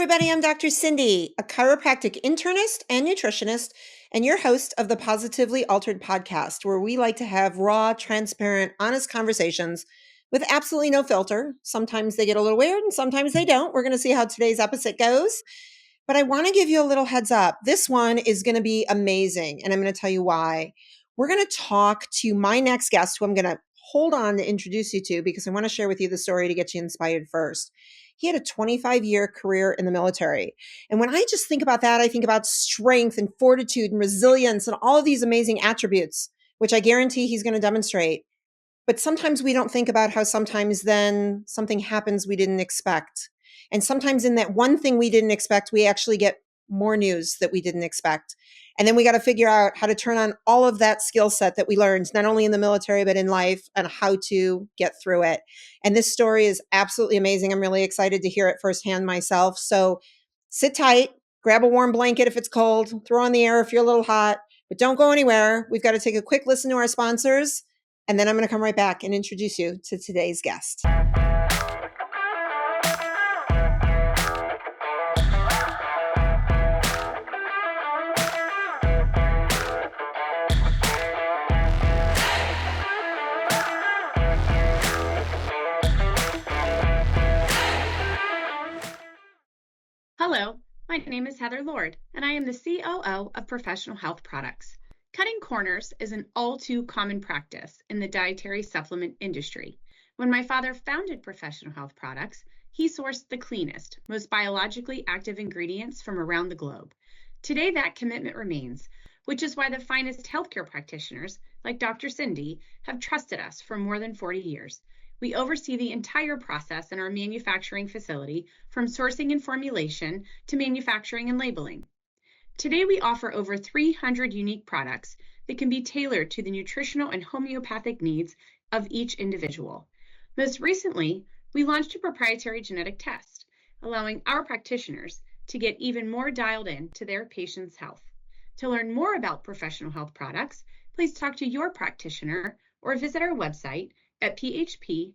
everybody. I'm Dr. Cindy, a chiropractic internist and nutritionist, and your host of the Positively Altered podcast, where we like to have raw, transparent, honest conversations with absolutely no filter. Sometimes they get a little weird and sometimes they don't. We're going to see how today's episode goes. But I want to give you a little heads up. This one is going to be amazing, and I'm going to tell you why. We're going to talk to my next guest, who I'm going to hold on to introduce you to because I want to share with you the story to get you inspired first. He had a 25-year career in the military. And when I just think about that, I think about strength and fortitude and resilience and all of these amazing attributes, which I guarantee he's going to demonstrate. But sometimes we don't think about how sometimes then something happens we didn't expect. And sometimes in that one thing we didn't expect, we actually get more news that we didn't expect. And then we got to figure out how to turn on all of that skill set that we learned, not only in the military, but in life, and how to get through it. And this story is absolutely amazing. I'm really excited to hear it firsthand myself. So sit tight, grab a warm blanket if it's cold, throw on the air if you're a little hot, but don't go anywhere. We've got to take a quick listen to our sponsors. And then I'm going to come right back and introduce you to today's guest. Hello, my name is Heather Lord, and I am the COO of Professional Health Products. Cutting corners is an all too common practice in the dietary supplement industry. When my father founded Professional Health Products, he sourced the cleanest, most biologically active ingredients from around the globe. Today, that commitment remains, which is why the finest healthcare practitioners, like Dr. Cindy, have trusted us for more than 40 years. We oversee the entire process in our manufacturing facility, from sourcing and formulation to manufacturing and labeling. Today, we offer over 300 unique products that can be tailored to the nutritional and homeopathic needs of each individual. Most recently, we launched a proprietary genetic test, allowing our practitioners to get even more dialed in to their patients' health. To learn more about Professional Health Products, please talk to your practitioner or visit our website at phpltd.com.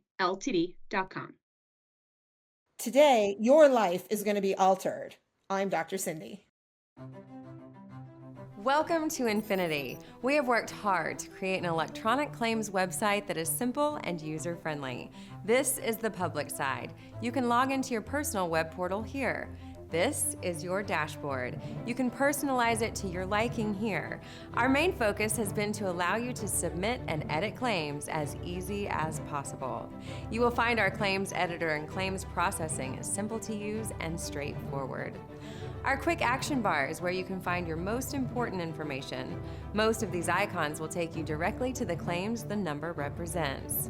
Today, your life is going to be altered. I'm Dr. Cindy. Welcome to Infinity. We have worked hard to create an electronic claims website that is simple and user-friendly. This is the public side. You can log into your personal web portal here. This is your dashboard. You can personalize it to your liking here. Our main focus has been to allow you to submit and edit claims as easy as possible. You will find our claims editor and claims processing is simple to use and straightforward. Our quick action bar is where you can find your most important information. Most of these icons will take you directly to the claims the number represents.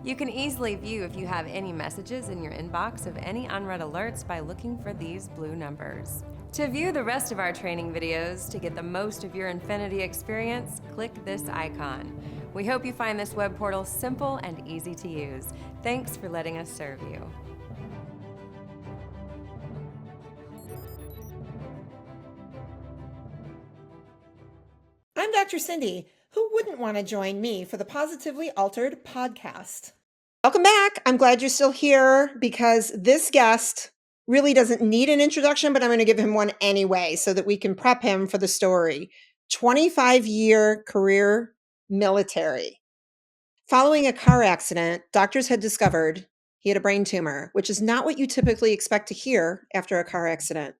You can easily view if you have any messages in your inbox of any unread alerts by looking for these blue numbers. To view the rest of our training videos to get the most of your Infinity experience, click this icon. We hope you find this web portal simple and easy to use. Thanks for letting us serve you. I'm Dr. Cindy. Who wouldn't want to join me for the Positively Altered podcast? Welcome back. I'm glad you're still here because this guest really doesn't need an introduction, but I'm going to give him one anyway so that we can prep him for the story. 25-year career military. Following a car accident, doctors had discovered he had a brain tumor, which is not what you typically expect to hear after a car accident.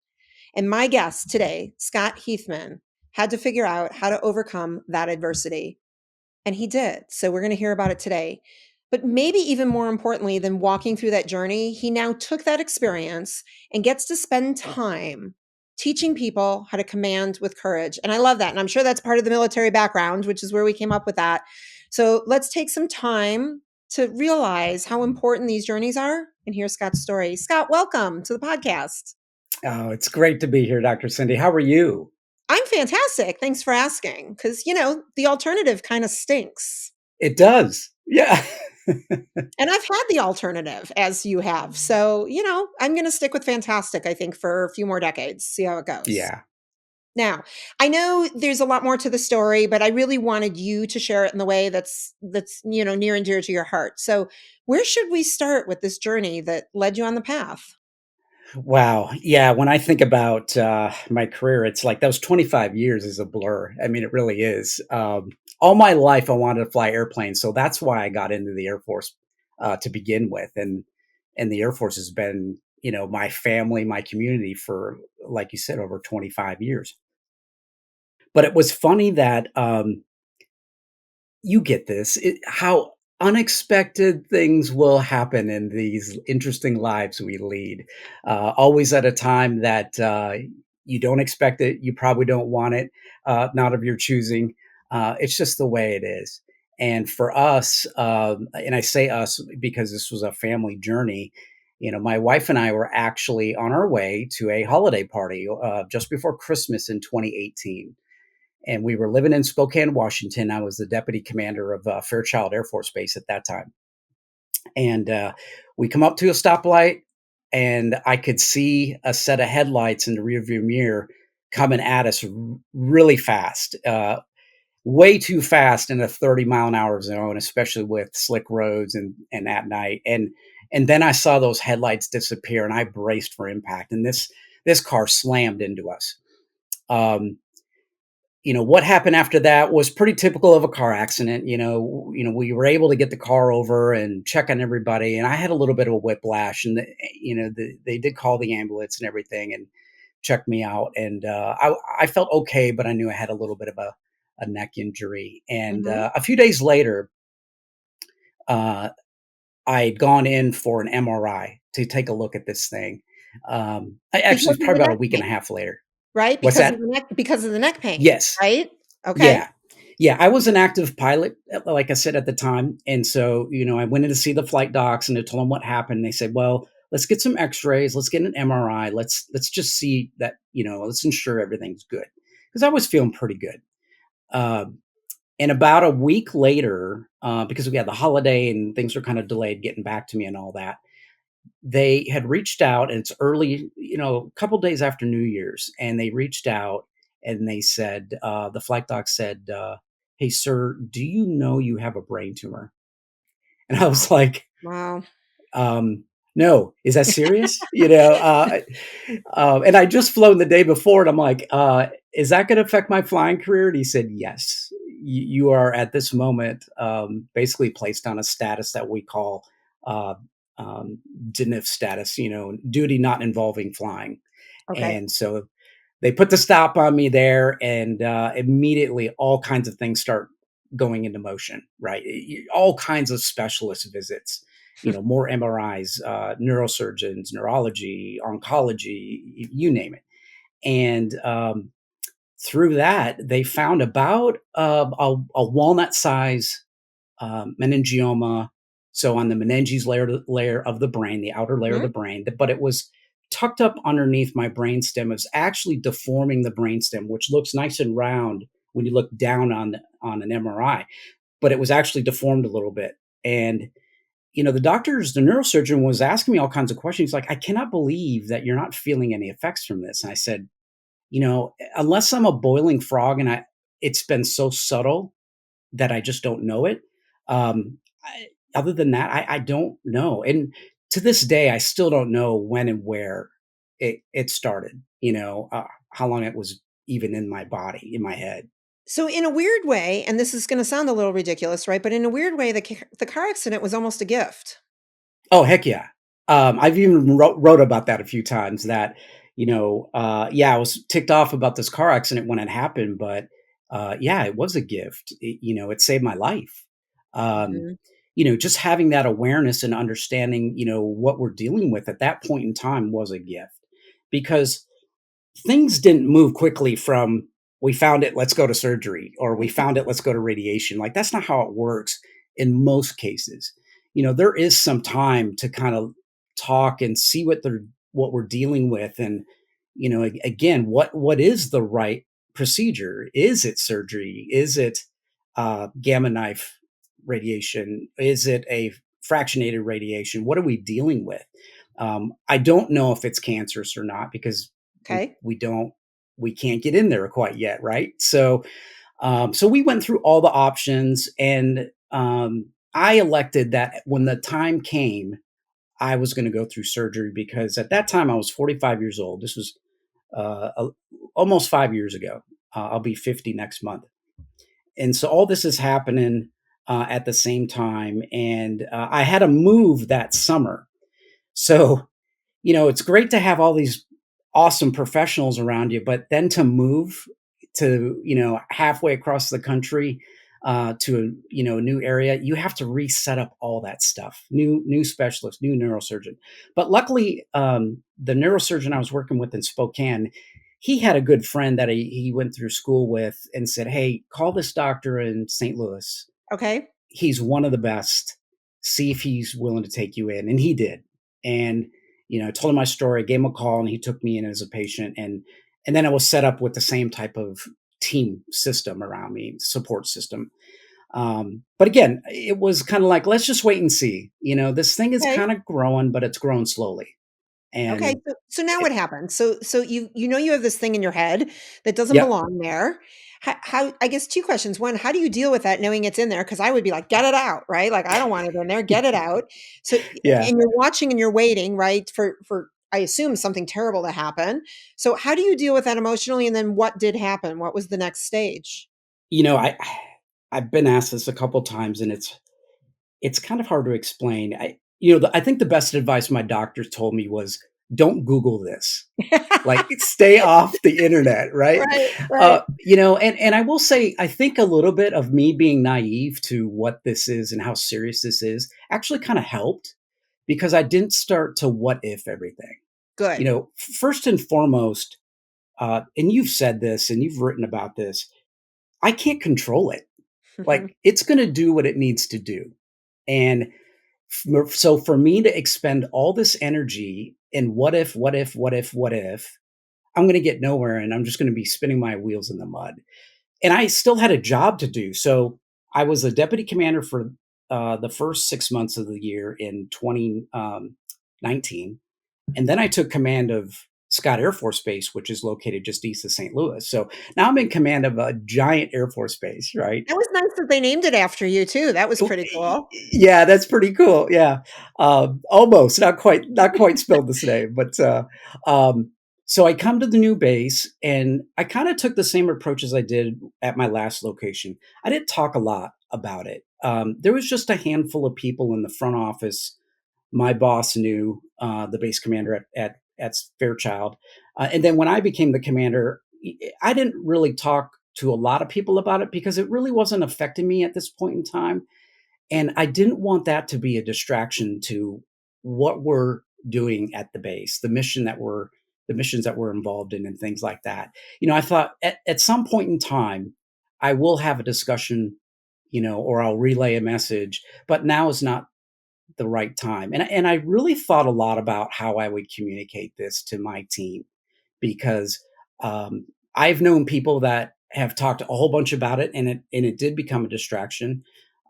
And my guest today, Scot Heathman, had to figure out how to overcome that adversity. And he did. So we're going to hear about it today. But maybe even more importantly than walking through that journey, he now took that experience and gets to spend time teaching people how to command with courage. And I love that. And I'm sure that's part of the military background, which is where we came up with that. So let's take some time to realize how important these journeys are and hear Scot's story. Scot, welcome to the podcast. Oh, it's great to be here, Dr. Cindy. How are you? I'm fantastic. Thanks for asking. Because, the alternative kind of stinks. It does. Yeah. And I've had the alternative, as you have. So, I'm going to stick with fantastic, I think, for a few more decades, see how it goes. Yeah. Now, I know there's a lot more to the story, but I really wanted you to share it in the way that's near and dear to your heart. So where should we start with this journey that led you on the path? Wow. Yeah, when I think about, my career, it's like those 25 years is a blur. I mean, it really is. All my life, I wanted to fly airplanes, so that's why I got into the Air Force, to begin with, and the Air Force has been, my family, my community for, like you said, over 25 years. But it was funny that, you get this, how unexpected things will happen in these interesting lives we lead. Always at a time that you don't expect it, you probably don't want it, not of your choosing. It's just the way it is. And for us, and I say us because this was a family journey. My wife and I were actually on our way to a holiday party just before Christmas in 2018, and we were living in Spokane, Washington. I was the deputy commander of Fairchild Air Force Base at that time, and we come up to a stoplight, and I could see a set of headlights in the rearview mirror coming at us really fast, way too fast in a 30-mile-an-hour zone, especially with slick roads and at night. And then I saw those headlights disappear, and I braced for impact, and this car slammed into us. Um, what happened after that was pretty typical of a car accident. We were able to get the car over and check on everybody, and I had a little bit of a whiplash, and they did call the ambulance and everything and checked me out, and I felt okay, but I knew I had a little bit of a neck injury. And Mhm. a few days later, uh, I'd gone in for an MRI to take a look at this thing. Actually, Because it's of the probably about neck a week and a pain, half later. right? What's Because of that? the neck pain, Yes. right? Okay. Yeah. Yeah, I was an active pilot, like I said, at the time, and so, I went in to see the flight docs, and I told them what happened. They said, "Well, let's get some X-rays, let's get an MRI, let's just see that, let's ensure everything's good," because I was feeling pretty good. Um, and about a week later, because we had the holiday and things were kind of delayed getting back to me and all that, they had reached out, and it's early, a couple days after New Year's, and they reached out and they said, the flight doc said, "Hey, sir, do you know you have a brain tumor?" And I was like, Wow. um, "No, is that serious?" And I just flown the day before, and I'm like, "Is that going to affect my flying career?" And he said, "Yes, you are at this moment basically placed on a status that we call uh, um, DNIF status, duty not involving flying." Okay. And so they put the stop on me there, and immediately all kinds of things start going into motion, right? All kinds of specialist visits, more MRIs, neurosurgeons, neurology, oncology, you name it. And through that, they found about a walnut size meningioma. So on the meninges layer of the brain, the outer layer of Mhm. the brain, but it was tucked up underneath my brainstem. It was actually deforming the brainstem, which looks nice and round when you look down on an MRI, but it was actually deformed a little bit. And the neurosurgeon was asking me all kinds of questions. He's like, "I cannot believe that you're not feeling any effects from this." And I said, unless I'm a boiling frog and it's been so subtle that I just don't know it. Other than that, I don't know. And to this day, I still don't know when and where it started, how long it was even in my body, in my head. So in a weird way, and this is gonna sound a little ridiculous, right? But in a weird way, the car accident was almost a gift. Oh, heck yeah. I've even wrote about that a few times that, yeah, I was ticked off about this car accident when it happened, but yeah, it was a gift. It saved my life. Um, Mhm. just having that awareness and understanding, what we're dealing with at that point in time was a gift, because things didn't move quickly from we found it, let's go to surgery, or we found it, let's go to radiation. Like, that's not how it works in most cases. There is some time to kind of talk and see what we're dealing with, and again, what is the right procedure? Is it surgery? Is it gamma knife radiation? Is it a fractionated radiation? What are we dealing with? I don't know if it's cancerous or not, because we Okay. we don't we can't get in there quite yet, right? So we went through all the options, and I elected that when the time came, I was going to go through surgery because at that time I was 45 years old. This was almost 5 years ago. I'll be 50 next month. And so all this is happening at the same time. And I had to move that summer. So, it's great to have all these awesome professionals around you, but then to move to, halfway across the country to, a new area, you have to reset up all that stuff. New specialist, new neurosurgeon. But luckily, the neurosurgeon I was working with in Spokane, he had a good friend that he went through school with and said, "Hey, call this doctor in St. Louis. Okay. He's one of the best. See if he's willing to take you in." And he did. And, I told him my story, gave him a call, and he took me in as a patient. And then I was set up with the same type of team system around me, support system. But again, it was kind of like, let's just wait and see. This thing is Okay. kind of growing, but it's growing slowly. Okay. And So now it, what happens? So you have this thing in your head that doesn't yep, belong there. How I guess two questions. One, how do you deal with that knowing it's in there? Because I would be like, get it out, right? Like I don't want it in there. Get it out. So yeah. and you're watching and you're waiting, right? For I assume something terrible to happen. So how do you deal with that emotionally? And then what did happen? What was the next stage? You know, I I've been asked this a couple times, and it's kind of hard to explain. I think the best advice my doctor told me was, don't Google this. Like, stay off the internet, right? Right, right. And I will say, I think a little bit of me being naive to what this is and how serious this is actually kind of helped because I didn't start to what if everything. Good. First and foremost, and you've said this and you've written about this, I can't control it. Like, it's going to do what it needs to do. And so for me to expend all this energy in what if, I'm going to get nowhere and I'm just going to be spinning my wheels in the mud. And I still had a job to do. So I was a deputy commander for the first 6 months of the year in 2019. And then I took command of Scott Air Force Base, which is located just east of St. Louis. So now I'm in command of a giant Air Force base, right? That was nice that they named it after you too. That was pretty cool. Yeah, that's pretty cool. Yeah, almost not quite spelled the same, but um, so I come to the new base, and I kind of took the same approach as I did at my last location. I didn't talk a lot about it. There was just a handful of people in the front office. My boss knew the base commander at Fairchild, and then when I became the commander, I didn't really talk to a lot of people about it because it really wasn't affecting me at this point in time. And I didn't want that to be a distraction to what we're doing at the base, the missions that we're involved in and things like that. I thought at some point in time, I will have a discussion, or I'll relay a message, but now is not the right time. And I really thought a lot about how I would communicate this to my team because um, I've known people that have talked a whole bunch about it, and it did become a distraction.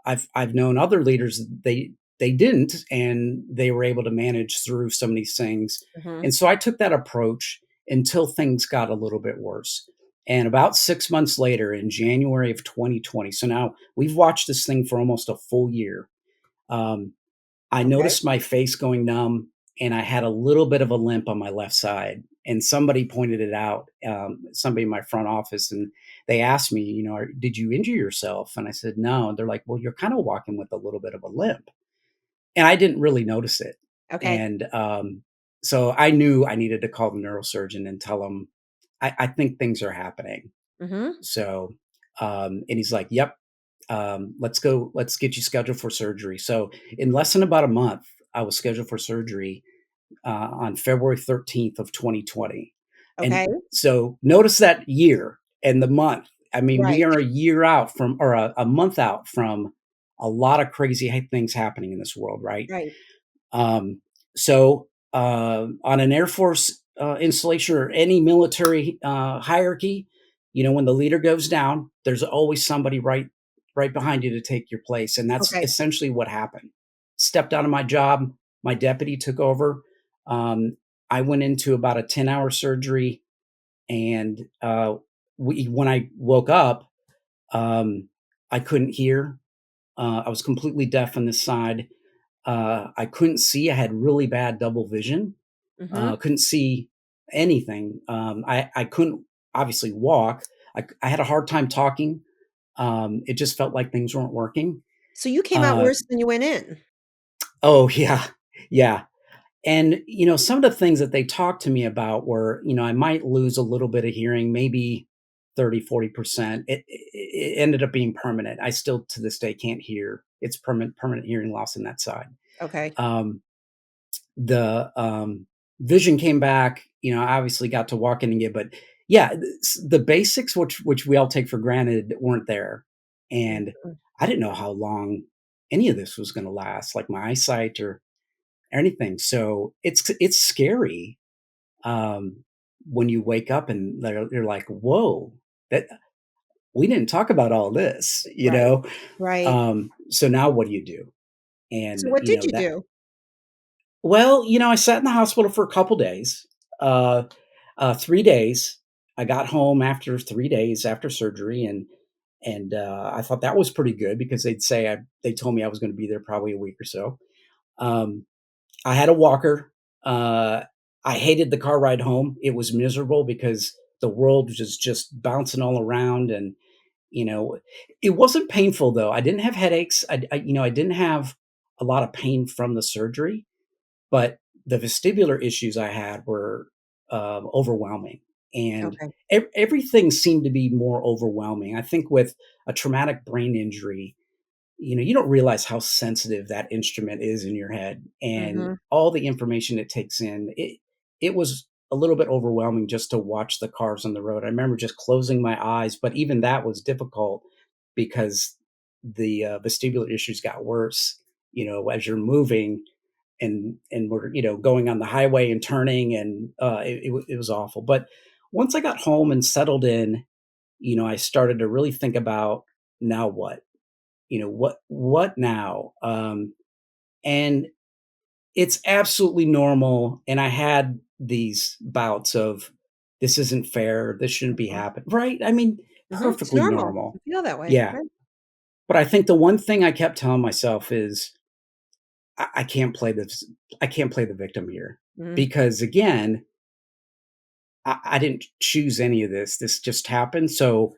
I've known other leaders, they didn't, and they were able to manage through some of these things. Mhm. And so I took that approach until things got a little bit worse. And about 6 months later, in January of 2020, so now we've watched this thing for almost a full year. Um, I Okay. noticed my face going numb, and I had a little bit of a limp on my left side. And somebody pointed it out, somebody in my front office, and they asked me, did you injure yourself? And I said, no. And they're like, well, you're kind of walking with a little bit of a limp. And I didn't really notice it. Okay. And so I knew I needed to call the neurosurgeon and tell him, I think things are happening. Mhm. So, and he's like, yep, let's go, let's get you scheduled for surgery. So in less than about a month, I was scheduled for surgery on February 13th of 2020. Okay. And so notice that year and the month. I mean, we Right. are a year out from, or a month out from a lot of crazy things happening in this world, right? Right. So on an Air Force installation or any military hierarchy, when the leader goes down, there's always somebody right behind you to take your place, and that's Okay. essentially what happened. Stepped out of my job, my deputy took over. I went into about a 10-hour surgery, and when I woke up, um, I couldn't hear. I was completely deaf on this side. I couldn't see. I had really bad double vision. Mhm. Couldn't see anything. I couldn't obviously walk. I had a hard time talking. It just felt like things weren't working. So you came out Uh, worse than you went in. oh yeah, yeah. And some of the things that they talked to me about were, I might lose a little bit of hearing, maybe 30-40%. It ended up being permanent. I still to this day can't hear. It's permanent hearing loss in that side. Okay. Um, the vision came back. I obviously got to walk in again, but yeah, the basics which we all take for granted weren't there, and Mhm. I didn't know how long any of this was going to last, like my eyesight or anything. So it's scary when you wake up and you're like, whoa, that we didn't talk about all this, Right. Right. So now what do you do? And So what did you do? well, I sat in the hospital for a couple days, uh, 3 days. I got home after 3 days after surgery, and I thought that was pretty good because they told me I was going to be there probably a week or so. Um, I had a walker. Uh, I hated the car ride home. It was miserable because the world was just bouncing all around, and you know, it wasn't painful though. I didn't have headaches. I didn't have a lot of pain from the surgery, but the vestibular issues I had were overwhelming, and Okay. everything seemed to be more overwhelming. I think with a traumatic brain injury, you don't realize how sensitive that instrument is in your head and Mhm. all the information it takes in. It was a little bit overwhelming just to watch the cars on the road. I remember just closing my eyes, but even that was difficult because the vestibular issues got worse. As you're moving and we're going on the highway and turning, and it was awful. But once I got home and settled in, I started to really think about now what what now? And it's absolutely normal. And I had these bouts of this isn't fair. This shouldn't be Mhm. happening. Right. I mean, Mhm. It's perfectly normal to normal. feel that way. Yeah. Right. But I think the one thing I kept telling myself is I can't play this. I can't play the victim here Mhm. because again, I didn't choose any of this. This just happened. So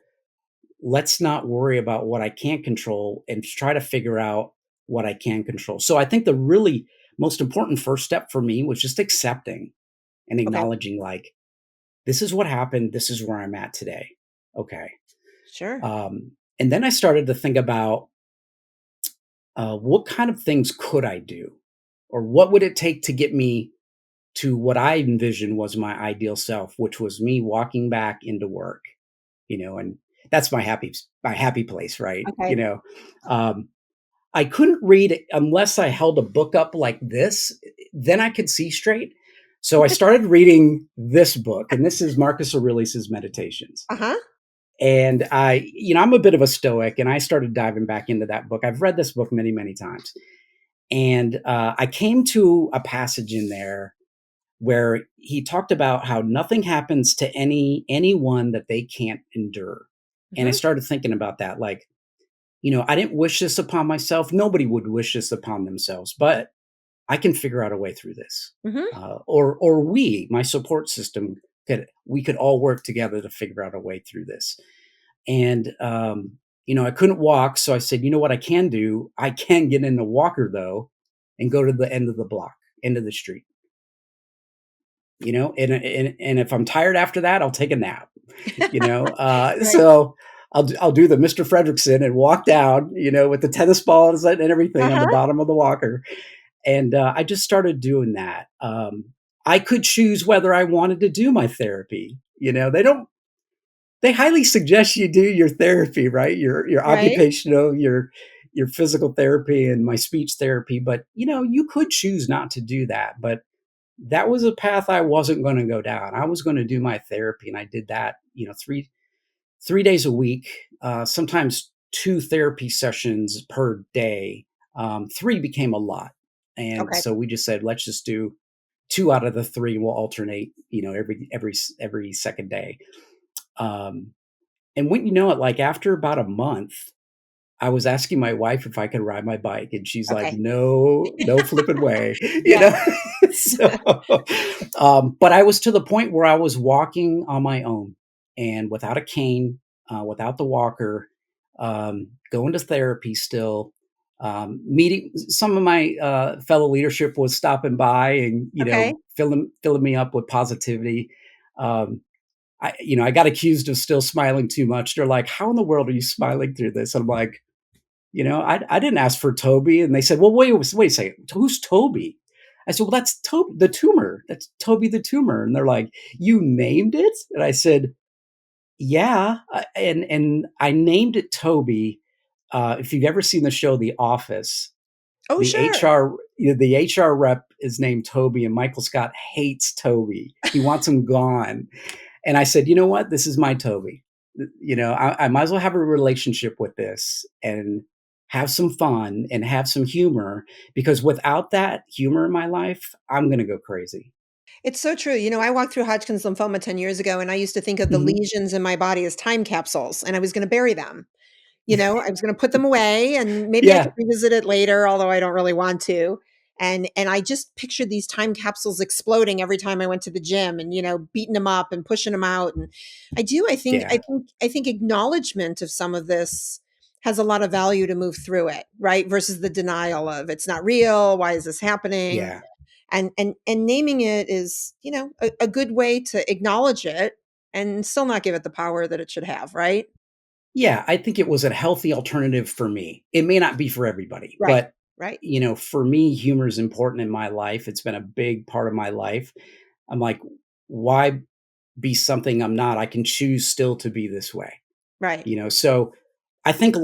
let's not worry about what I can't control and try to figure out what I can control. So I think the really most important first step for me was just accepting and Okay. acknowledging, like, this is what happened. This is where I'm at today. Okay. Sure. And then I started to think about what kind of things could I do, or what would it take to get me to what I envisioned was my ideal self, which was me walking back into work, and that's my happy place, right? Okay. Um, I couldn't read it unless I held a book up like this, then I could see straight. So I started reading this book, and this is Marcus Aurelius's Meditations. Uh-huh. And I'm a bit of a stoic, and I started diving back into that book. I've read this book many, many times. And I came to a passage in there where he talked about how nothing happens to anyone that they can't endure. And I Mhm. started thinking about that, like, I didn't wish this upon myself. Nobody would wish this upon themselves, but I can figure out a way through this. Mhm. Or my support system, we could all work together to figure out a way through this. And I couldn't walk, so I said, you know what I can do? I can get in a walker though, and go to the end of the block, end of the street. And if I'm tired after that, I'll take a nap. Right. So I'll do the Mr. Fredrickson and walk down, with the tennis balls and everything on the Uh-huh. bottom of the walker. And I just started doing that. I could choose whether I wanted to do my therapy. They highly suggest you do your therapy, right? Your Right. occupational, your physical therapy and my speech therapy. But you could choose not to do that. But that was a path I wasn't going to go down. I was going to do my therapy, and I did that, 3 days a week, sometimes two therapy sessions per day. Three became a lot, and Okay. so we just said, let's just do two out of the three. We'll alternate, every second day. Um, and when you know it, like after about a month, I was asking my wife if I could ride my bike, and she's like, Okay. "No, no flipping way," you Yeah. know? So, but I was to the point where I was walking on my own and without a cane, without the walker, going to therapy still, meeting some of my, fellow leadership was stopping by and, Okay. filling me up with positivity. Um, I got accused of still smiling too much. They're like, "How in the world are you smiling through this?" I'm like, I didn't ask for Toby. And they said, "Well, wait a second. Who's Toby?" I said, "Well, that's Toby the tumor. That's Toby the tumor." And they're like, "You named it?" And I said, "Yeah." And I named it Toby. If you've ever seen the show The Office, Oh, the sure. HR rep is named Toby, and Michael Scott hates Toby. He wants him gone. And I said, "You know what? This is my Toby. I might as well have a relationship with this and have some fun and have some humor because without that humor in my life, I'm going to go crazy." It's so true. I walked through Hodgkin's lymphoma 10 years ago, and I used to think of the Mhm. lesions in my body as time capsules, and I was gonna bury them. I was gonna put them away, and maybe I could Yeah, revisit it later, although I don't really want to. And I just pictured these time capsules exploding every time I went to the gym and, beating them up and pushing them out. And I do, I think I yeah, think I think acknowledgement of some of this has a lot of value to move through it, right? Versus the denial of it's not real, why is this happening? yeah. And naming it is, a good way to acknowledge it and still not give it the power that it should have, right? Yeah, I think it was a healthy alternative for me. It may not be for everybody, Right. but, Right. for me, humor is important in my life. It's been a big part of my life. I'm like, why be something I'm not? I can choose still to be this way. Right. So I think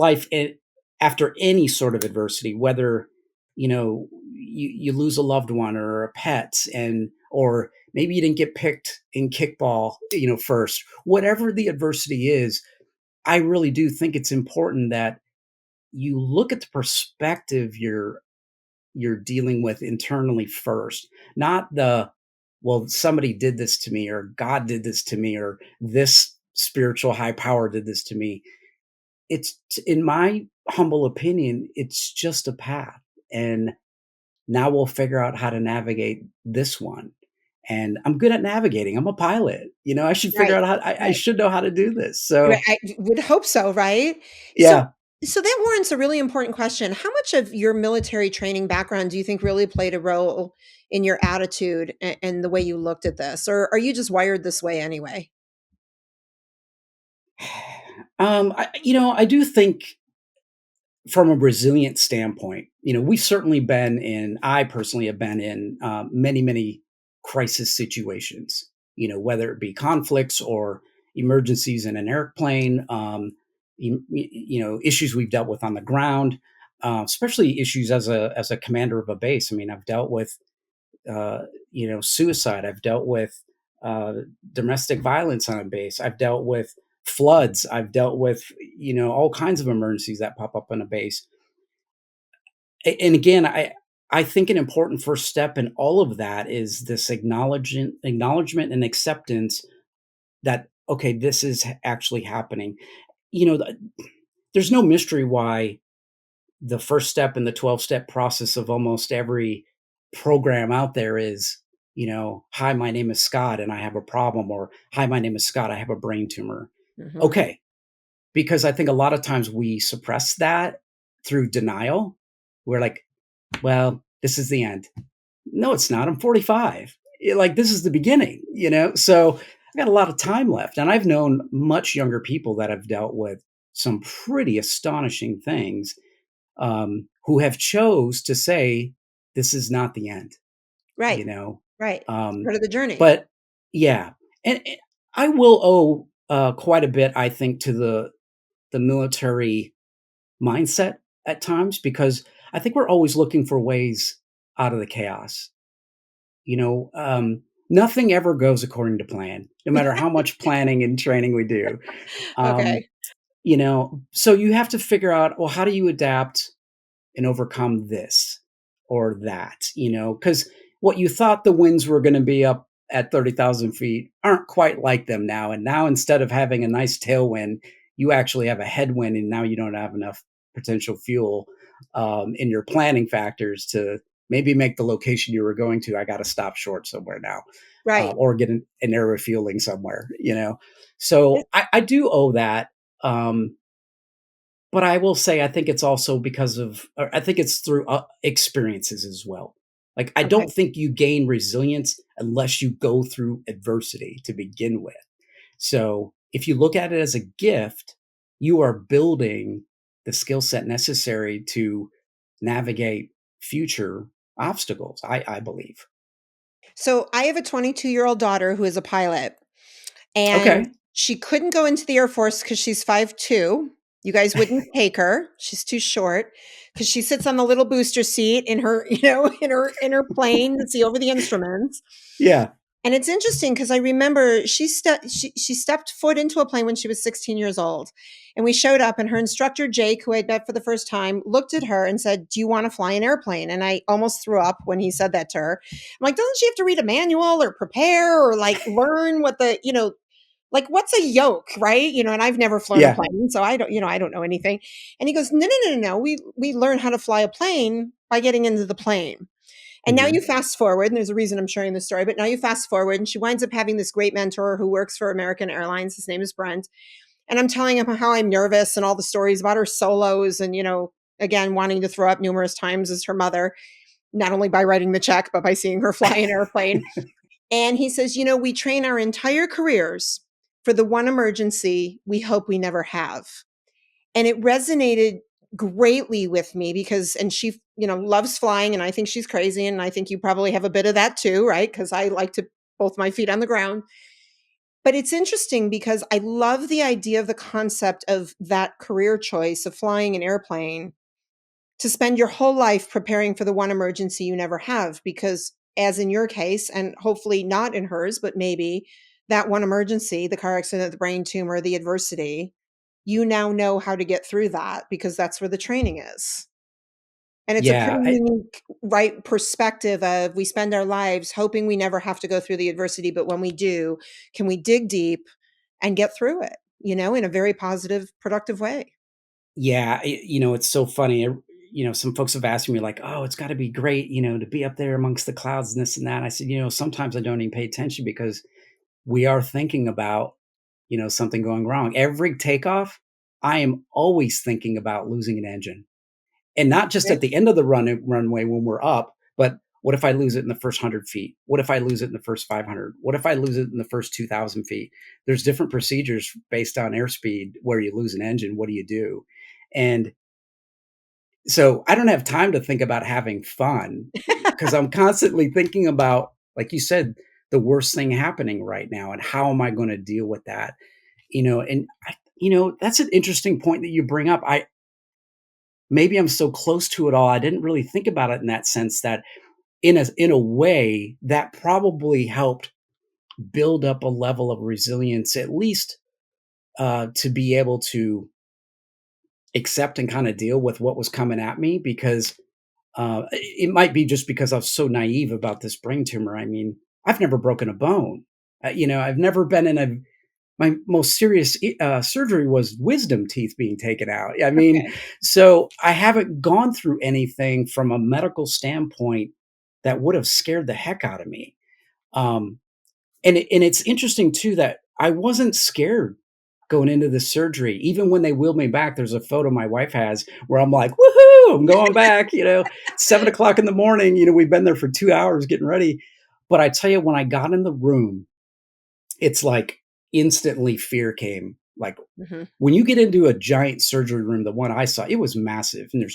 after any sort of adversity, whether you lose a loved one or a pet, and or maybe you didn't get picked in kickball, first, whatever the adversity is, I really do think it's important that you look at the perspective you're dealing with internally first, not the, well, somebody did this to me, or God did this to me, or this spiritual high power did this to me. In my humble opinion, it's just a path. And now we'll figure out how to navigate this one. And I'm good at navigating. I'm a pilot. I should figure Right. out I Right. should know how to do this. Right, So I would hope so, right? So yeah. so that warrants a really important question. How much of your military training background do you think really played a role in your attitude and the way you looked at this? Or are you just wired this way anyway? I do think from a resilient standpoint, we've certainly been in, I personally have been in many, many crisis situations, whether it be conflicts or emergencies in an airplane, issues we've dealt with on the ground, especially issues as a commander of a base. I mean, I've dealt with, suicide. I've dealt with uh, domestic violence on a base. I've dealt with floods. I've dealt with, all kinds of emergencies that pop up on a base. And again, I think an important first step in all of that is this acknowledgement and acceptance that, okay, this is actually happening. You know, th- there's no mystery why the first step in the 12-step process of almost every program out there is, "Hi, my name is Scott and I have a problem," or "Hi, my name is Scott, I have a brain tumor." Mhm. Okay, because I think a lot of times we suppress that through denial. We're like, "Well, this is the end." No, it's not. I'm 45. Like, this is the beginning, So I got a lot of time left. And I've known much younger people that have dealt with some pretty astonishing things, who have chose to say, this is not the end, Right. you know? Right. It's Um, part of the journey. but yeah, and I will owe quite a bit, I think, to the military mindset at times, because I think we're always looking for ways out of the chaos. Nothing ever goes according to plan, no matter how much planning and training we do. Um, Okay. so you have to figure out, well, how do you adapt and overcome this or that, because what you thought the winds were going to be up at 30,000 feet aren't quite like them now. And now, instead of having a nice tailwind, you actually have a headwind, and now you don't have enough potential fuel in your planning factors to maybe make the location you were going to, I got to stop short somewhere now, Right. or get an air refueling somewhere, you know? So I do owe that. Um, but I will say, I think it's also because of, or I think it's through experiences as well. Like, I Okay. don't think you gain resilience unless you go through adversity to begin with. So if you look at it as a gift, you are building the skill set necessary to navigate future obstacles, I believe. So I have a 22-year-old daughter who is a pilot, and Okay. she couldn't go into the Air Force because she's 5'2". You guys wouldn't take her. She's too short because she sits on the little booster seat in her, in her plane to see over the instruments. Yeah. And it's interesting because I remember she stepped foot into a plane when she was 16 years old. And we showed up, and her instructor, Jake, who I'd met for the first time, looked at her and said, "Do you want to fly an airplane?" And I almost threw up when he said that to her. I'm like, doesn't she have to read a manual or prepare or like learn what like what's a yoke, right? And I've never flown a Yeah. plane, so I don't know anything. And he goes, "No, no, no, no, no. We learn how to fly a plane by getting into the plane." And now you Hmm. fast forward, and there's a reason I'm sharing this story, but now you fast forward, and she winds up having this great mentor who works for American Airlines. His name is Brent. And I'm telling him how I'm nervous and all the stories about her solos and, again, wanting to throw up numerous times as her mother, not only by writing the check, but by seeing her fly an airplane. And he says, we train our entire careers for the one emergency we hope we never have. And it resonated greatly with me because and she, loves flying, and I think she's crazy, and I think you probably have a bit of that too, right? Because I like to both my feet on the ground. But it's interesting because I love the idea of the concept of that career choice of flying an airplane to spend your whole life preparing for the one emergency you never have. Because, as in your case, and hopefully not in hers, but maybe that one emergency, the car accident, the brain tumor, the adversity, you now know how to get through that because that's where the training is. And it's a pretty Yeah. unique, right, perspective of we spend our lives hoping we never have to go through the adversity, but when we do, can we dig deep and get through it, in a very positive, productive way? Yeah, it's so funny. Some folks have asked me like, "Oh, it's got to be great, to be up there amongst the clouds and this and that." I said, sometimes I don't even pay attention because we are thinking about, something going wrong. Every takeoff, I am always thinking about losing an engine, and not just Right. at the end of the runway when we're up, but what if I lose it in the first 100 feet? What if I lose it in the first 500? What if I lose it in the first 2,000 feet? There's different procedures based on airspeed where you lose an engine. What do you do? And so I don't have time to think about having fun because I'm constantly thinking about, like you said, the worst thing happening right now and how am I going to deal with that? That's an interesting point that you bring up. Maybe I'm so close to it all. I didn't really think about it in that sense that in a way that probably helped build up a level of resilience, at least to be able to accept and kind of deal with what was coming at me because it might be just because I was so naive about this brain tumor. I mean, I've never broken a bone. I've never been in my most serious surgery was wisdom teeth being taken out. I mean, Okay. so I haven't gone through anything from a medical standpoint that would have scared the heck out of me. Um, and it's interesting too that I wasn't scared going into the surgery. Even when they wheeled me back, there's a photo my wife has where I'm like, woohoo, I'm going back, 7 o'clock in the morning, we've been there for 2 hours getting ready. But I tell you, when I got in the room, it's like instantly fear came. Like Hmm. when you get into a giant surgery room, the one I saw, it was massive. And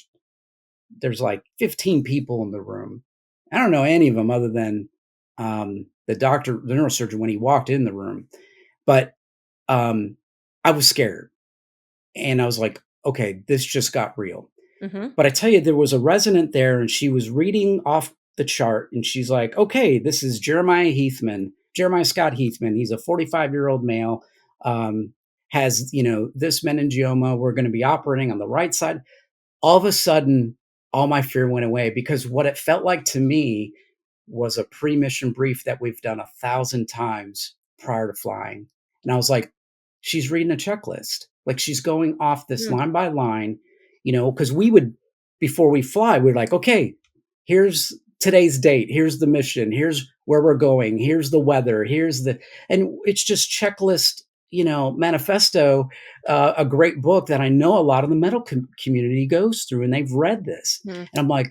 there's like 15 people in the room. I don't know any of them other than the doctor, the neurosurgeon, when he walked in the room. But um, I was scared. And I was like, okay, this just got real. Hmm. But I tell you, there was a resident there and she was reading off the chart and she's like, okay, this is Jeremiah Scott Heathman. He's a 45-year-old male, um, has, this meningioma. We're going to be operating on the right side. All of a sudden, all my fear went away because what it felt like to me was a pre-mission brief that we've done 1,000 times prior to flying. And I was like, she's reading a checklist. Like she's going off this line by line. because we would, before we fly, we're like, okay, here's today's date, here's the mission, here's where we're going, here's the weather, and it's just checklist, manifesto, a great book that I know a lot of the medical community goes through, and they've read this. Mhm. And I'm like,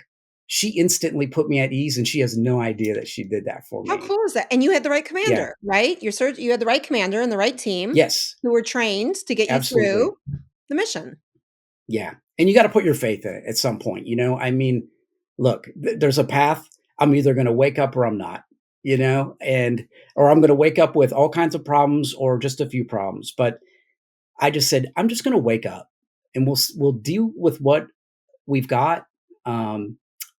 she instantly put me at ease, and she has no idea that she did that for How me. cool is that? And you had the right Yeah. commander, right? You had the right commander and the right team Yes. who were trained to get you Absolutely. through the mission. Yeah. And you got to put your faith in it at some point. I mean, look, there's a path. I'm either going to wake up or I'm not, or I'm going to wake up with all kinds of problems or just a few problems. But I just said, I'm just going to wake up, and we'll deal with what we've got.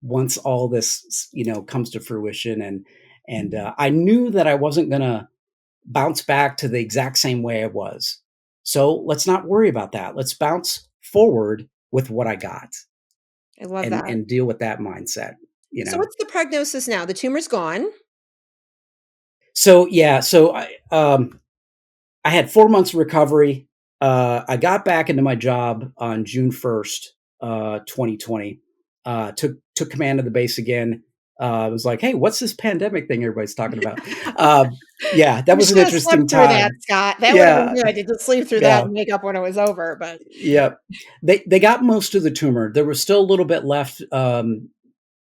Once all this, comes to fruition, and I knew that I wasn't going to bounce back to the exact same way I was. So let's not worry about that. Let's bounce forward with what I got, I love and that. and deal with that mindset. So what's the prognosis now? The tumor's gone. So yeah, I had 4 months recovery. I got back into my job on June 1st, 2020. Took command of the base again. I was like, hey, what's this pandemic thing everybody's talking about? Yeah, that You was an should have slept interesting through that, time. Scott. That would have been Yeah, good to just sleep through that yeah, and wake up when it was over. But yeah. They got most of the tumor. There was still a little bit left.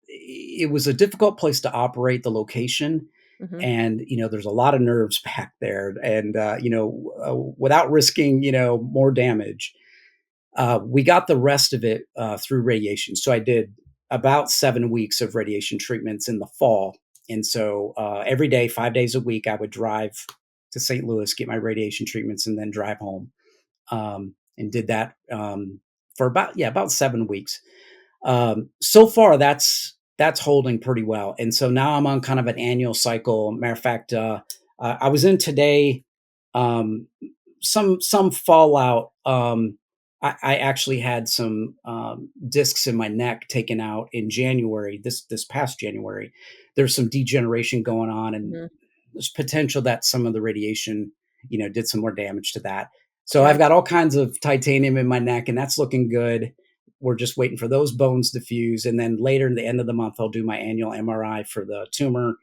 It was a difficult place to operate, the location, mhm. and there's a lot of nerves back there, and without risking more damage, we got the rest of it through radiation. So I did about 7 weeks of radiation treatments in the fall, and so every day, 5 days a week, I would drive to St. Louis, get my radiation treatments, and then drive home, and did that for about 7 weeks. So far, that's holding pretty well, and so now I'm on kind of an annual cycle. Matter of fact, I was in today. Um, some fallout. I actually had some discs in my neck taken out in January. This past January, there's some degeneration going on, and Mhm. there's potential that some of the radiation, did some more damage to that. So I've Right. got all kinds of titanium in my neck, and that's looking good. We're just waiting for those bones to fuse, and then later in the end of the month, I'll do my annual MRI for the tumor.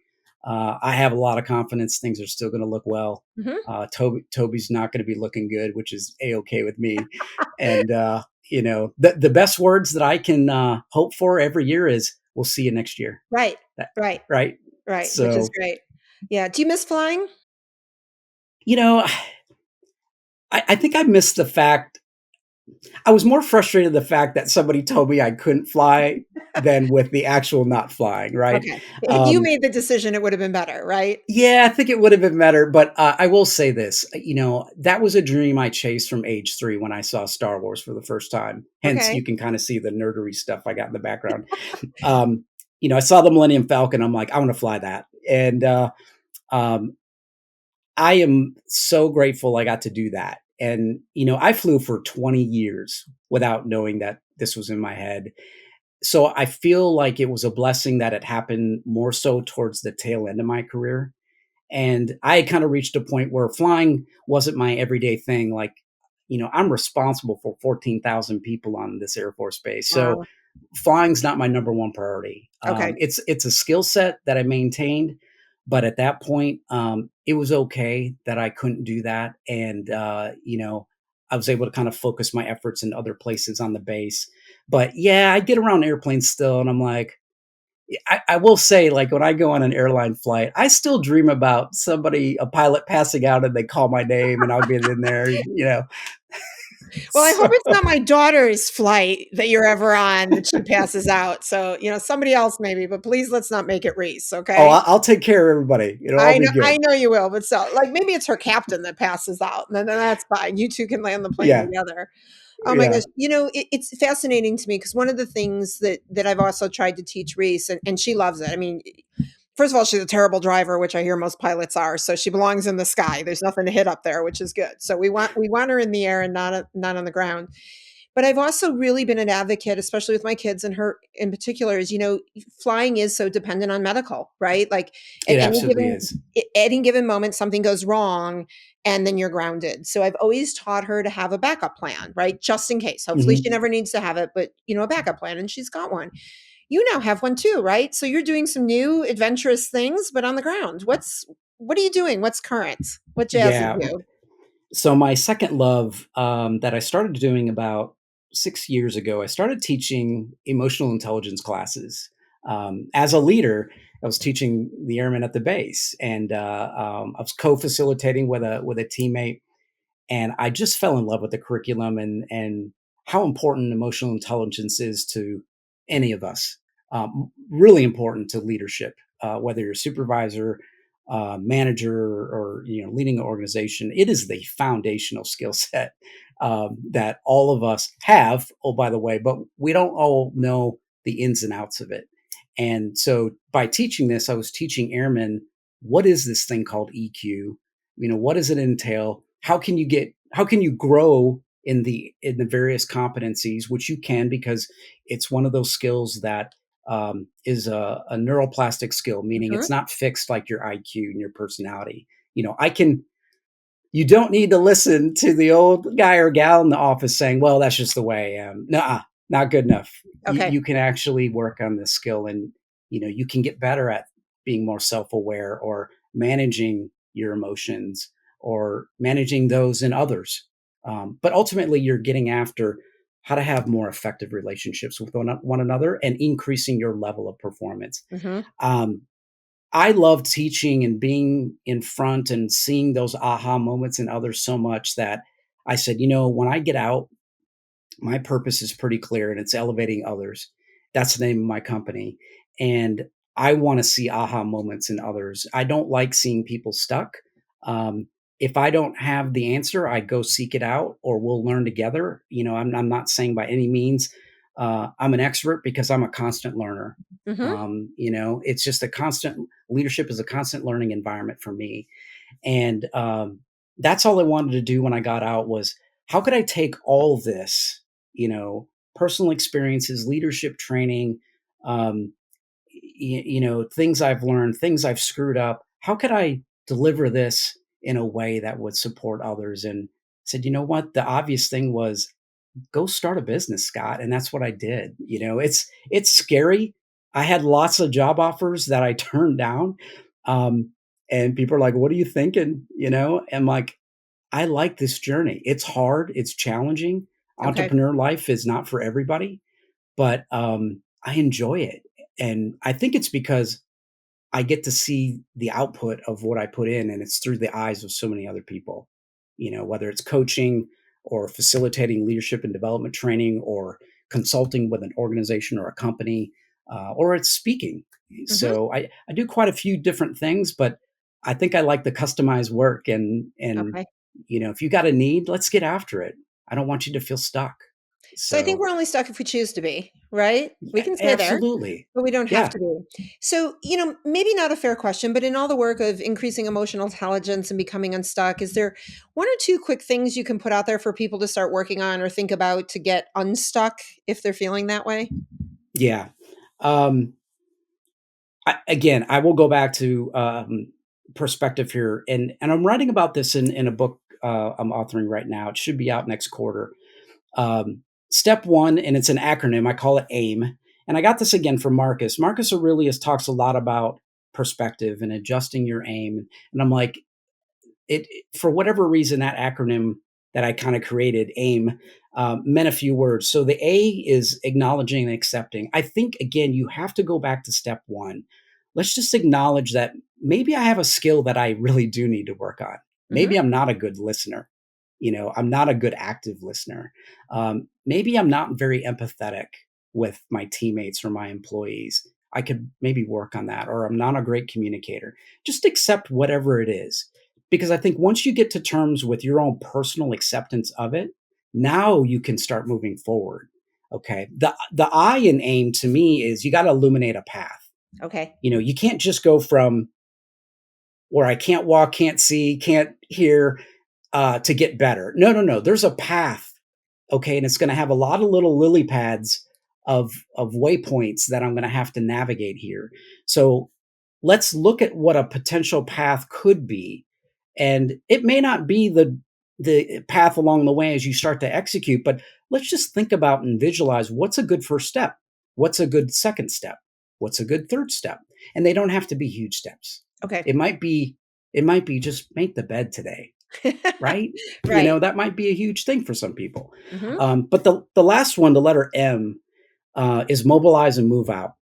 I have a lot of confidence things are still going to look well. Mhm. Toby's not going to be looking good, which is a-okay with me. And the best words that I can hope for every year is, "We'll see you next year." Right. That, Right. right? Right. Which is So great. Yeah. Do you miss flying? you know, I think I missed the fact. I was more frustrated the fact that somebody told me I couldn't fly than with the actual not flying. Right? Okay. Had you Um, made the decision, it would have been better, right? Yeah, I think it would have been better, but I will say this, that was a dream I chased from age 3 when I saw Star Wars for the first time. Hence, Okay. you can kind of see the nerdery stuff I got in the background. Um, I saw the Millennium Falcon. I'm like, I want to fly that, and um, I am so grateful I got to do that. And I flew for 20 years without knowing that this was in my head. So I feel like it was a blessing that it happened more so towards the tail end of my career, and I had kind of reached a point where flying wasn't my everyday thing. Like, I'm responsible for 14,000 people on this Air Force base. So Wow. flying's not my number one priority. Okay. It's a skill set that I maintained, but at that point, it was okay that I couldn't do that. And, I was able to kind of focus my efforts in other places on the base. But yeah, I get around airplanes still, and I'm like, I will say, like, when I go on an airline flight, I still dream about a pilot passing out and they call my name and I'll get in there. Well, I hope So, it's not my daughter's flight that you're ever on that she passes out. So, somebody else maybe, but please let's not make it Reese, oh, okay? I'll take care of everybody. It'll all be I good. know you will, but so like maybe it's her captain that passes out, and then that's fine. You 2 can land the plane Yeah, together. Oh my gosh. yeah, It's fascinating to me because one of the things that I've also tried to teach Reese, and she loves it. I mean, first of all, she's a terrible driver, which I hear most pilots are. So she belongs in the sky. There's nothing to hit up there, which is good. So we want her in the air and not on the ground. But I've also really been an advocate, especially with my kids and her in particular, is flying is so dependent on medical, right? Like at it absolutely is. any given moment, something goes wrong, and then you're grounded. So I've always taught her to have a backup plan, right? Just in case. Hopefully she Mhm. never needs to have it, but a backup plan, and she's got one. You now have one too, right? So you're doing some new adventurous things, but on the ground. What are you doing? What's current? What jazzes Yeah. you? So my second love, that I started doing about 6 years ago, I started teaching emotional intelligence classes. As a leader, I was teaching the airmen at the base, and I was co-facilitating with a teammate, and I just fell in love with the curriculum and how important emotional intelligence is to any of us. Really important to leadership, whether you're a supervisor, manager, or leading an organization. It is the foundational skill set that all of us have. Oh, by the way, but we don't all know the ins and outs of it. And so, by teaching this, I was teaching airmen what is this thing called EQ. What does it entail? How can you grow in the various competencies, which you can, because it's one of those skills that is a neuroplastic skill, meaning Mhm. it's not fixed like your IQ and your personality. I can You don't need to listen to the old guy or gal in the office saying, "Well, that's just the way I am." Nuh-uh, not good enough. Okay. You can actually work on this skill, and you can get better at being more self-aware, or managing your emotions, or managing those in others. But ultimately, you're getting after how to have more effective relationships with one another, and increasing your level of performance. Mhm. Um, I love teaching and being in front and seeing those aha moments in others so much that I said, when I get out, my purpose is pretty clear, and it's elevating others. That's the name of my company. And I want to see aha moments in others. I don't like seeing people stuck. If I don't have the answer, I go seek it out, or we'll learn together. I'm not saying by any means I'm an expert, because I'm a constant learner. Mhm. It's just a constant leadership is a constant learning environment for me. And that's all I wanted to do when I got out was, how could I take all this, you know, personal experiences, leadership training, um, things I've learned, things I've screwed up. How could I deliver this in a way that would support others? And said, you know what? The obvious thing was, go start a business, Scott. And that's what I did. It's scary. I had lots of job offers that I turned down. Um, and people are like, what are you thinking? And like, I like this journey. It's hard. It's challenging. Okay. Entrepreneur life is not for everybody, but I enjoy it. And I think it's because I get to see the output of what I put in, and it's through the eyes of so many other people. Whether it's coaching, or facilitating leadership and development training, or consulting with an organization or a company, or it's speaking. Mhm. So I do quite a few different things, but I think I like the customized work. And Okay. if you got a need, let's get after it. I don't want you to feel stuck. So I think So we're only stuck if we choose to be, right? We can stay there, absolutely, but we don't have yeah. to be. So, maybe not a fair question, but in all the work of increasing emotional intelligence and becoming unstuck, is there one or two quick things you can put out there for people to start working on or think about to get unstuck if they're feeling that way? Yeah. Um, again, I will go back to perspective here, and I'm writing about this in a book I'm authoring right now. It should be out next quarter. Step one, and it's an acronym. I call it AIM, and I got this again from Marcus. Marcus Aurelius talks a lot about perspective and adjusting your aim, and I'm like, for whatever reason, that acronym that I kind of created, AIM, meant a few words. So the A is acknowledging and accepting. I think, again, you have to go back to step one. Let's just acknowledge that maybe I have a skill that I really do need to work on. Mhm. Maybe I'm not a good listener. I'm not a good active listener. Maybe I'm not very empathetic with my teammates or my employees. I could maybe work on that, or I'm not a great communicator. Just accept whatever it is, because I think once you get to terms with your own personal acceptance of it, now you can start moving forward. Okay. The I in AIM to me is, you got to illuminate a path. Okay. You can't just go from where I can't walk, can't see, can't hear, to get better. No, no, no. There's a path. Okay. And it's going to have a lot of little lily pads of waypoints that I'm going to have to navigate here. So let's look at what a potential path could be, And it may not be the path along the way as you start to execute, but let's just think about and visualize what's a good first step, what's a good second step, what's a good third step, and they don't have to be huge steps. Okay. It might be just make the bed today, right? Right. That might be a huge thing for some people. Mhm. But the last one, the letter M, is mobilize and move out.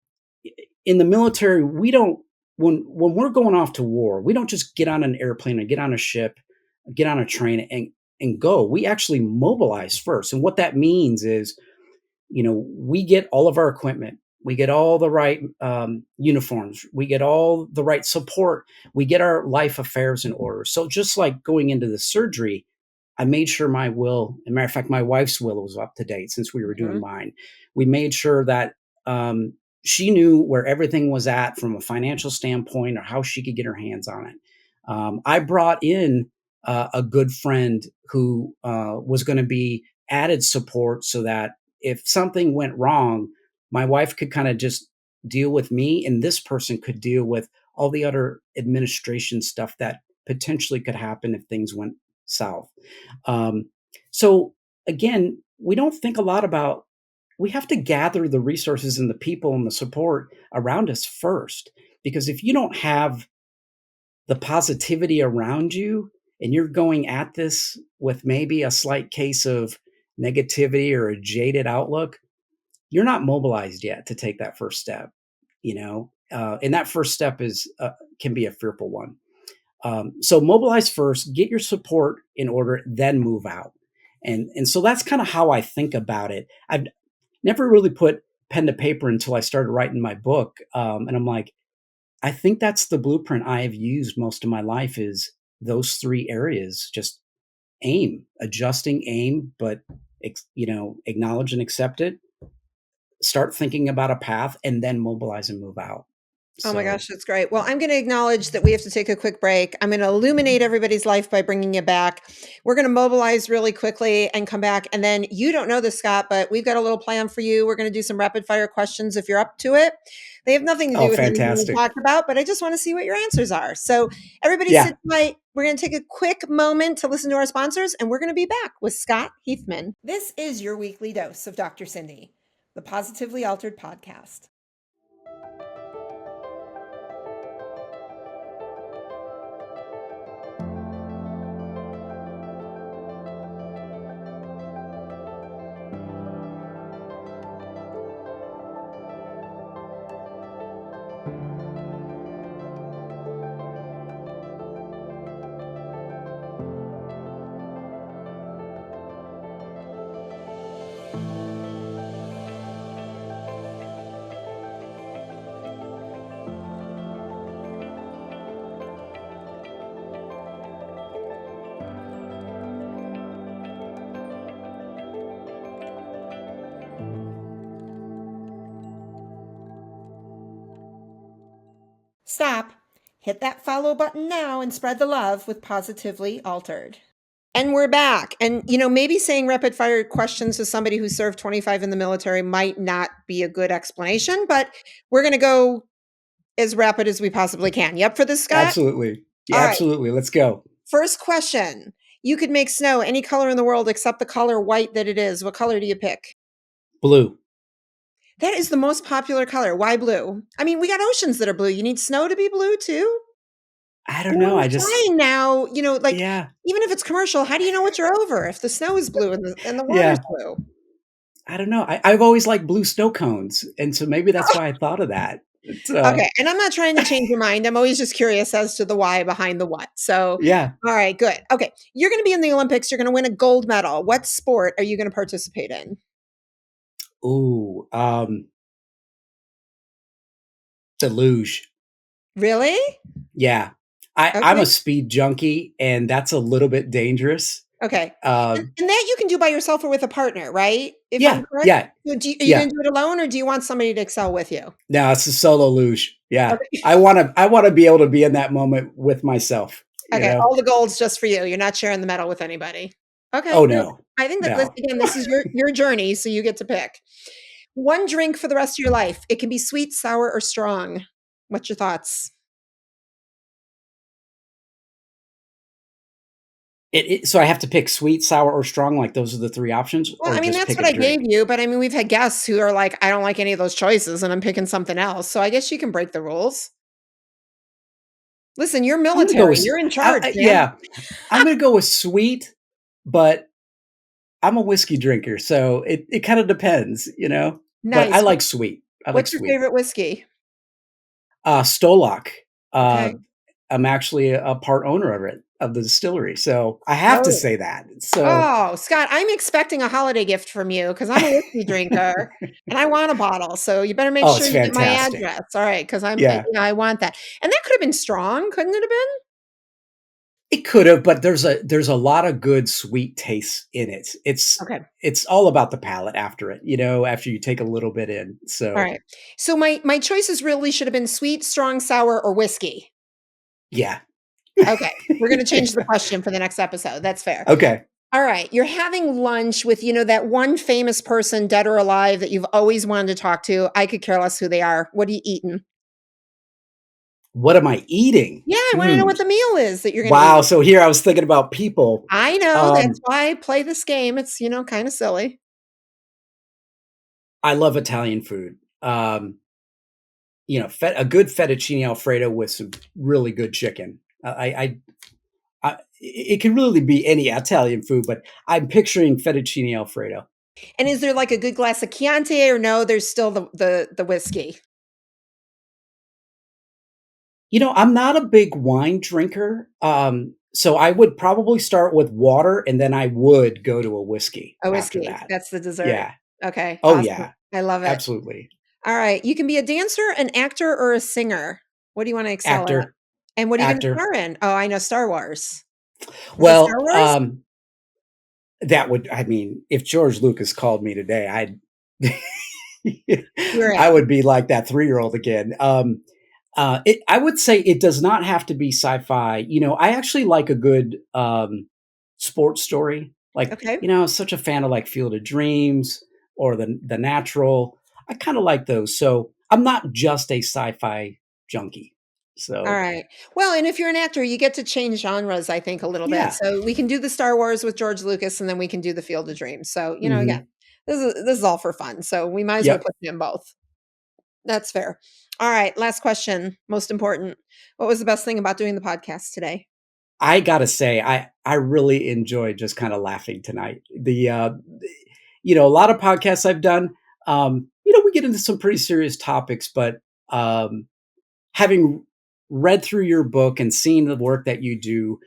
In the military, we don't when we're going off to war, we don't just get on an airplane or get on a ship, get on a train and go. We actually mobilize first. And what that means is, we get all of our equipment, we get all the right uniforms, we get all the right support, we get our life affairs in order. So just like going into the surgery, I made sure my will, as a matter of fact, my wife's will was up to date since we were doing Mhm. mine. We made sure that she knew where everything was at from a financial standpoint or how she could get her hands on it. I brought in a good friend who was going to be added support so that if something went wrong, my wife could kind of just deal with me, and this person could deal with all the other administration stuff that potentially could happen if things went south. Um, so again, we don't think a lot about, we have to gather the resources and the people and the support around us first. Because if you don't have the positivity around you and you're going at this with maybe a slight case of negativity or a jaded outlook, you're not mobilized yet to take that first step, and that first step can be a fearful one. So mobilize first, get your support in order, then move out. And so that's kind of how I think about it. I've never really put pen to paper until I started writing my book. And I'm like, I think that's the blueprint I've used most of my life is those three areas. Just adjusting aim, but acknowledge and accept it. Start thinking about a path and then mobilize and move out. Oh my So, gosh, that's great. Well, I'm going to acknowledge that we have to take a quick break. I'm going to illuminate everybody's life by bringing you back. We're going to mobilize really quickly and come back. And then you don't know this, Scott, but we've got a little plan for you. We're going to do some rapid fire questions if you're up to it. They have nothing to oh, do with anything we fantastic. talked about, but I just want to see what your answers are. So, everybody Yeah. sit tight. We're going to take a quick moment to listen to our sponsors, and we're going to be back with Scot Heathman. This is your weekly dose of Dr. Cindy, the Positively Altered podcast. Stop. Hit that follow button now and spread the love with Positively Altered. And we're back. And, maybe saying rapid fire questions to somebody who served 25 in the military might not be a good explanation, but we're going to go as rapid as we possibly can. You up for this, Scott? Absolutely. Yeah, All right. absolutely. Let's go. First question. You could make snow any color in the world except the color white that it is. What color do you pick? Blue. That is the most popular color. Why blue? I mean, we got oceans that are blue. You need snow to be blue too? I And don't when know. you're flying now, Yeah, even if it's commercial, how do you know what you're over if the snow is blue and the water's yeah. blue? I don't know. I've always liked blue snow cones. And so maybe that's why I thought of that. It's, Okay, and I'm not trying to change your mind. I'm always just curious as to the why behind the what. So, yeah. all right, good. Okay, you're going to be in the Olympics. You're going to win a gold medal. What sport are you going to participate in? Ooh, the luge. Really? Yeah. I'm Okay. a speed junkie, and that's a little bit dangerous. Okay. And, Um, and that you can do by yourself or with a partner, right? If I'm yeah, correct. yeah, So are you going yeah. to do it alone or do you want somebody to excel with you? No, it's a solo luge. Yeah. Okay. I wanna be able to be in that moment with myself, you Okay, know? all the gold's just for you. You're not sharing the medal with anybody. Okay, Oh, no, no. I think that this No. again, this is your journey, so you get to pick. One drink for the rest of your life. It can be sweet, sour, or strong. What's your thoughts? So I have to pick sweet, sour, or strong, like those are the 3 options, Well, or I mean, just that's pick what a I gave drink? you, but I mean, we've had guests who are like, "I don't like any of those choices, and I'm picking something else." So I guess you can break the rules. Listen, you're I'm gonna go military. with You're in charge, man. yeah, I'm gonna go with sweet, but I'm a whiskey drinker, so it kinda depends, but I Nice. like sweet. I like What's your sweet. favorite whiskey? Stolac. Uh, Okay. I'm actually a part owner of the distillery, so I have to Oh. say that. So Oh, Scott, I'm expecting a holiday gift from you because 'cause I'm a whiskey drinker and I want a bottle, so you better make Oh, sure it's you get my fantastic. address. All right, because Yeah. I want that. And that could have been strong, couldn't it have been? It could've, but there's a lot of good sweet tastes in it. Okay. It's all about the palate after it, after you take a little bit in, All so, right. So my choices really should have been sweet, strong, sour, or whiskey. yeah. Okay. We're gonna change the question for the next episode. That's fair. Okay. All right. You're having lunch with, that one famous person, dead or alive, that you've always wanted to talk to. I could care less who they are. What are you eating? What am I eating? Yeah, I wanna know Mm. what the meal is that you're gonna Wow, eat. so here I was thinking about people. I know, that's Um, why I play this game. It's, kinda silly. I love Italian food. A good fettuccine alfredo with some really good chicken. It can really be any Italian food, but I'm picturing fettuccine alfredo. And is there, like, a good glass of Chianti or no, there's still the whiskey? I'm not a big wine drinker, so I would probably start with water, and then I would go to a whiskey A after whiskey, that. that's the dessert. Yeah. Okay, Oh, awesome. yeah. I love it. Absolutely. Alright, you can be a dancer, an actor, or a singer. What do you wanna excel at? Actor. And what are you gonna Actor. star in? Oh, I know, Star Wars. Is it Star Well, Wars? if George Lucas called me today, You're I in. would be like that 3-year-old again. I would say it does not have to be sci-fi. I actually like a good, sports story. Like, Okay. I was such a fan of, like, Field of Dreams or The Natural. I kinda like those. So, I'm not just a sci-fi junkie. All So, right. Well, and if you're an actor, you get to change genres, I think, a little bit. yeah. So we can do the Star Wars with George Lucas, and then we can do the Field of Dreams. So, again, Mhm. this is all for fun. So we might as well Yep. put you in both. That's fair. All right. Last question. Most important. What was the best thing about doing the podcast today? I gotta say, I really enjoyed just kinda laughing tonight. A lot of podcasts I've done, we get into some pretty serious topics, but, having read through your book and seen the work that you do,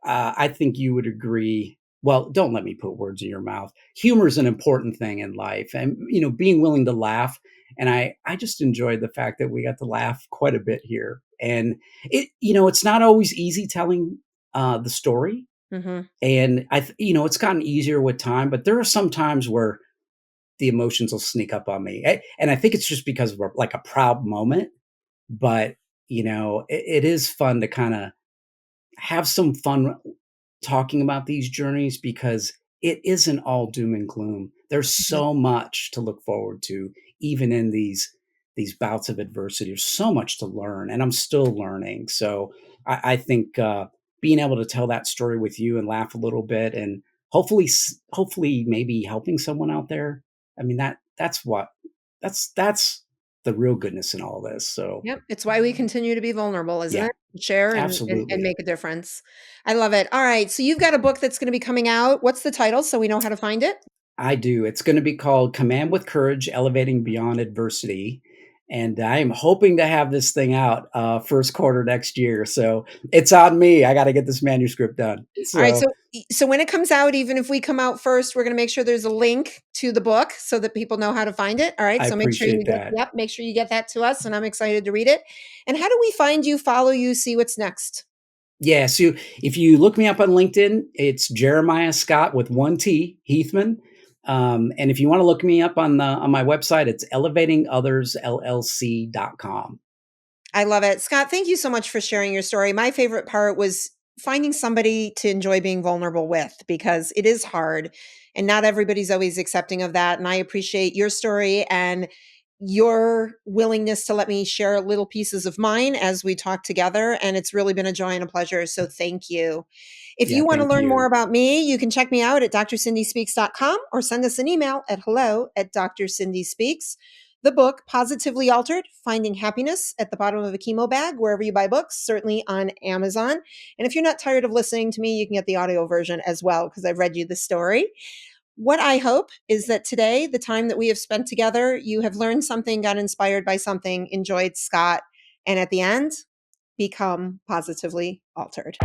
I think you would agree. Well, don't let me put words in your mouth. Humor is an important thing in life, and being willing to laugh. And I just enjoyed the fact that we got to laugh quite a bit here. And it's not always easy telling the story, Hmm. and it's gotten easier with time. But there are some times where the emotions will sneak up on me, and I think it's just because of like a proud moment. But it is fun to kind of have some fun talking about these journeys because it isn't all doom and gloom. There's so much to look forward to, even in these bouts of adversity. There's so much to learn, and I'm still learning. So I think being able to tell that story with you and laugh a little bit, and hopefully maybe helping someone out there. I mean that's the real goodness in all this. So Yep. It's why we continue to be vulnerable, isn't yeah, it? Share and absolutely. make a difference. I love it. All right. So you've got a book that's going to be coming out. What's the title so we know how to find it? I do. It's gonna be called Command with Courage: Elevating Beyond Adversity, and I am hoping to have this thing out, first quarter next year, so it's on me. I gotta get this manuscript done. All right, So, so when it comes out, even if we come out first, we're gonna make sure there's a link to the book so that people know how to find it. All right, I so appreciate that. make sure you get that to us, and I'm excited to read it. And how do we find you, follow you, see what's next? Yeah, so if you look me up on LinkedIn, it's Jeremiah Scott with 1 T, Heathman, and if you wanna look me up on my website, it's elevatingOthersLLC.com. I love it. Scott, thank you so much for sharing your story. My favorite part was finding somebody to enjoy being vulnerable with because it is hard and not everybody's always accepting of that. And I appreciate your story and your willingness to let me share little pieces of mine as we talk together. And it's really been a joy and a pleasure. So thank you. If Yeah, you want to thank learn more you. about me, you can check me out at drcindyspeaks.com or send us an email at hello@drcindyspeaks. The book, Positively Altered, Finding Happiness at the Bottom of a Chemo Bag, wherever you buy books, certainly on Amazon. And if you're not tired of listening to me, you can get the audio version as well, because I've read you the story. What I hope is that today, the time that we have spent together, you have learned something, got inspired by something, enjoyed Scott, and at the end, become positively altered.